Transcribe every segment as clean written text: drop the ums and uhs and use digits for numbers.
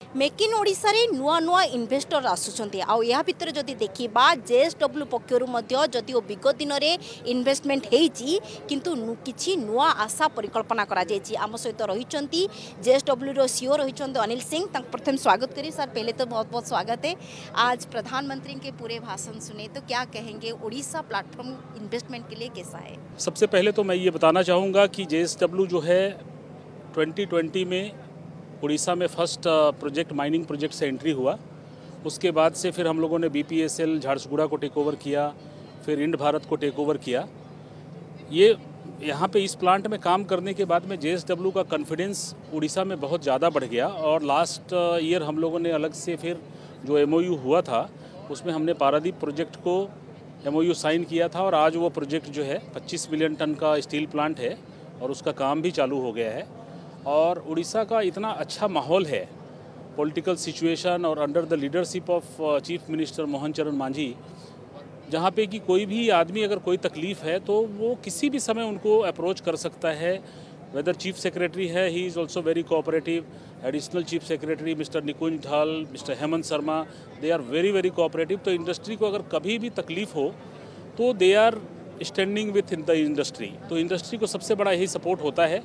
Make in Odisha रे नुआ नुआ इन्वेस्टर आसुचंती आ या भितर जदि देखिबा जेएसडब्ल्यू पक्षरु मध्य जदि विगत दिन रे इन्वेस्टमेंट हेची किंतु किछि नुआ आशा परिकल्पना करा जेची आम सहित रहिचंती जेएसडब्ल्यू रो सीईओ रहिचंती अनिल सिंह तक प्रथम स्वागत करी सर। पहले तो बहुत बहुत स्वागत है। आज प्रधानमंत्री के पूरे भाषण सुने तो क्या कहेंगे, ओडिशा प्लेटफॉर्म इन्वेस्टमेंट के लिए कैसा है? सबसे पहले तो मैं ये बताना चाहूँगा कि जेएसडब्ल्यू जो है 2020 में उड़ीसा में फर्स्ट प्रोजेक्ट माइनिंग प्रोजेक्ट से एंट्री हुआ। उसके बाद से फिर हम लोगों ने बीपीएसएल झारसुगुड़ा को टेक ओवर किया, फिर इंड भारत को टेक ओवर किया। ये यहाँ पे इस प्लांट में काम करने के बाद में जेएसडब्ल्यू का कॉन्फिडेंस उड़ीसा में बहुत ज़्यादा बढ़ गया और लास्ट ईयर हम लोगों ने अलग से फिर जो एमओयू हुआ था उसमें हमने पारादीप प्रोजेक्ट को एमओयू साइन किया था और आज वो प्रोजेक्ट जो है 25 मिलियन टन का स्टील प्लांट है और उसका काम भी चालू हो गया है। और उड़ीसा का इतना अच्छा माहौल है, पॉलिटिकल सिचुएशन और under the leadership of chief minister Mohan चरण मांझी, जहाँ पे कि कोई भी आदमी अगर कोई तकलीफ़ है तो वो किसी भी समय उनको अप्रोच कर सकता है। वेदर चीफ सेक्रेटरी है, he is also very cooperative. Additional chief secretary mister Nikunj Dhal, mister Hemant Sharma, they are very very cooperative. तो इंडस्ट्री को अगर कभी भी तकलीफ़ हो तो they are standing with in the industry. तो इंडस्ट्री को सबसे बड़ा यही सपोर्ट होता है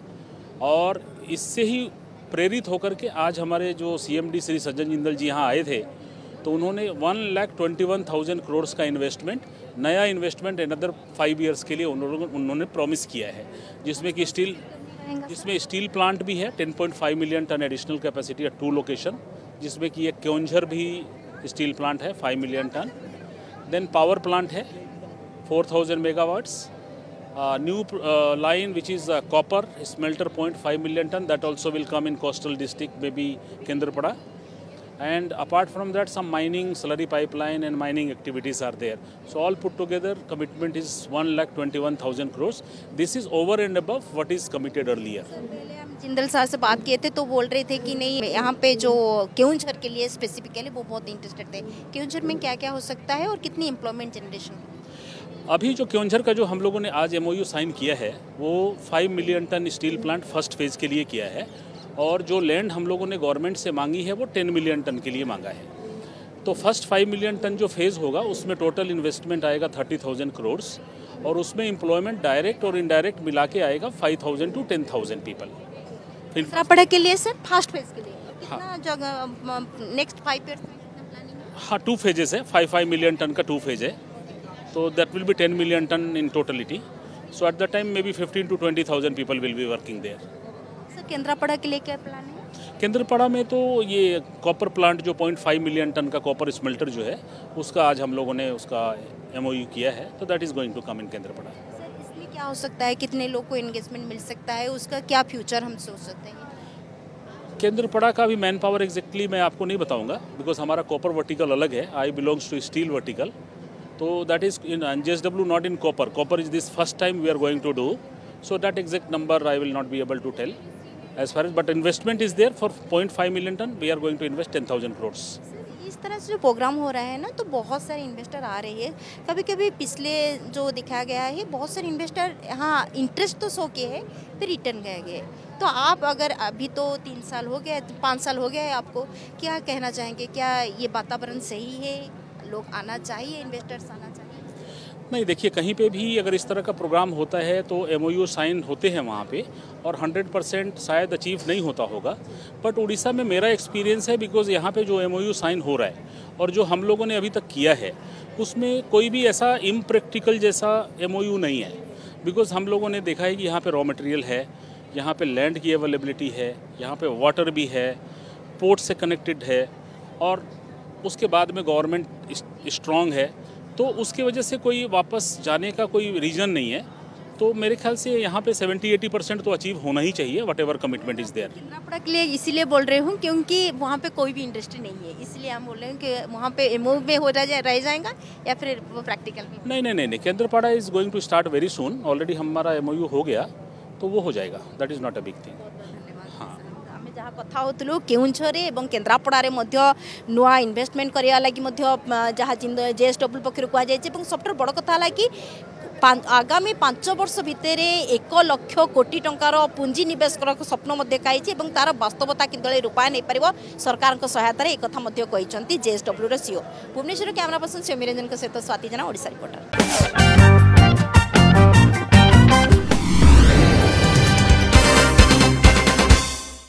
और इससे ही प्रेरित होकर के आज हमारे जो सीएमडी श्री सज्जन जिंदल जी यहाँ आए थे तो उन्होंने 1,21,000 करोड़ का इन्वेस्टमेंट, नया इन्वेस्टमेंट अनदर 5 ईयर्स के लिए उन्होंने प्रॉमिस किया है, जिसमें स्टील प्लांट भी है 10.5 million ton additional capacity at 2 location, जिसमें कि एक क्योंझर भी स्टील प्लांट है 5 million ton. Then power plant है 4,000 megawatts. New line which is copper smelter 0.5 million ton, that also will come in coastal district, maybe Kendrapada. And apart from that, some mining, slurry pipeline and mining activities are there. So all put together, commitment is 1,21,000 crores. This is over and above what is committed earlier. पहले हम जिंदल साहब से बात किए थे तो बोल रहे थे कि नहीं, यहाँ पे जो क्योंझर के लिए स्पेसिफिकली वो बहुत इंटरेस्टेड थे। क्योंझर में क्या क्या हो सकता है और कितनी एम्प्लॉयमेंट जनरेशन? अभी जो क्योंझर का जो हम लोगों ने आज एमओयू साइन किया है वो 5 million ton steel plant first phase के लिए किया है और जो लैंड हम लोगों ने गवर्नमेंट से मांगी है वो 10 मिलियन टन के लिए मांगा है। तो फर्स्ट 5 मिलियन टन जो फेज़ होगा उसमें टोटल इन्वेस्टमेंट आएगा 30,000 करोड़ और उसमें एम्प्लॉयमेंट डायरेक्ट और इनडायरेक्ट मिला के आएगा 5,000 to 10,000 पीपल। केंद्रापड़ा के लिए सर फर्स्ट फेज़ के लिए कितना जगह नेक्स्ट 5 ईयर्स में कितना प्लानिंग है? हाँ, 2 फेजेस है, 5 मिलियन टन का 2 फेज है। So that will be 10 million ton in totality. So at that time maybe 15 to 20,000 people will be working there. Sir Kendrapara के लिए क्या प्लान है? केंद्रपाड़ा में तो ये कॉपर प्लांट जो 0.5 मिलियन टन का कॉपर स्मेल्टर जो है उसका आज हम लोगों ने उसका एमओयू किया है, तो that is going to come in Kendrapara. Sir इसमें क्या हो सकता है, कितने लोग को एंगेजमेंट मिल सकता है, उसका क्या फ्यूचर हम सोच सकते हैं? केंद्रपाड़ा का भी मैन पावर एग्जैक्टली मैं आपको नहीं बताऊंगा बिकॉज हमारा कॉपर वर्टिकल अलग है, I belongs to steel vertical. So that is in JSW, not in copper. Copper is this first time we are going to do. So that exact number I will not be able to tell. As far as but investment is there for 0.5 million ton. We are going to invest 10,000 crores. इस तरह से जो programme हो रहा है ना तो बहुत सारे इन्वेस्टर आ रहे हैं। कभी कभी पिछले जो दिखाया गया है बहुत सारे इन्वेस्टर हाँ इंटरेस्ट तो शो के है फिर रिटर्न गए गए। तो आप अगर अभी तो 3 साल हो गया, 5 साल हो गया है, आपको क्या कहना चाहेंगे? क्या ये वातावरण सही है, लोग आना चाहिए, इन्वेस्टर्स आना चाहिए? नहीं, देखिए कहीं पे भी अगर इस तरह का प्रोग्राम होता है तो एमओयू साइन होते हैं वहाँ पे और 100% शायद अचीव नहीं होता होगा। बट उड़ीसा में मेरा एक्सपीरियंस है बिकॉज यहाँ पे जो एमओयू साइन हो रहा है और जो हम लोगों ने अभी तक किया है उसमें कोई भी ऐसा इम्प्रैक्टिकल जैसा एमओयू नहीं है। बिकॉज हम लोगों ने देखा है कि यहाँ पे रॉ मटेरियल है, यहाँ पे लैंड की अवेलेबिलिटी है, यहाँ पे वाटर भी है, पोर्ट से कनेक्टेड है और उसके बाद में गवर्नमेंट स्ट्रॉन्ग है, तो उसकी वजह से कोई वापस जाने का कोई रीज़न नहीं है। तो मेरे ख्याल से यहाँ पे 70-80% तो अचीव होना ही चाहिए, whatever commitment is there. Kendrapara के लिए इसीलिए बोल रही हूँ क्योंकि वहाँ पे कोई भी इंडस्ट्री नहीं है, इसलिए हम बोल रहे हैं कि वहाँ पे एमओयू में हो रह जाएगा या फिर वो प्रैक्टिकल में? नहीं, Kendrapara is going to start very soon. Already हमारा एमओयू हो गया तो वो हो जाएगा, that is not a big thing. हाँ, जहाँ कथा होतलु केउंझर एवं केन्द्रापड़ा नुआ इन्वेस्टमेंट करिया लगी जहाँ जेएसडब्ल्यू पक्षर कहुई सबुठ बड़ कथा कि आगामी 5 वर्ष भितर 1 लाख कोटी टंकार पुंजी निवेश स्वप्न देखाई तार वास्तवता कि रूपायन हो पार सरकार सहायतार एक कथा कहते JSW CO. Bhubaneswar camera person Soumyaranjan सहित स्वाति जेना ओडिशा रिपोर्टर।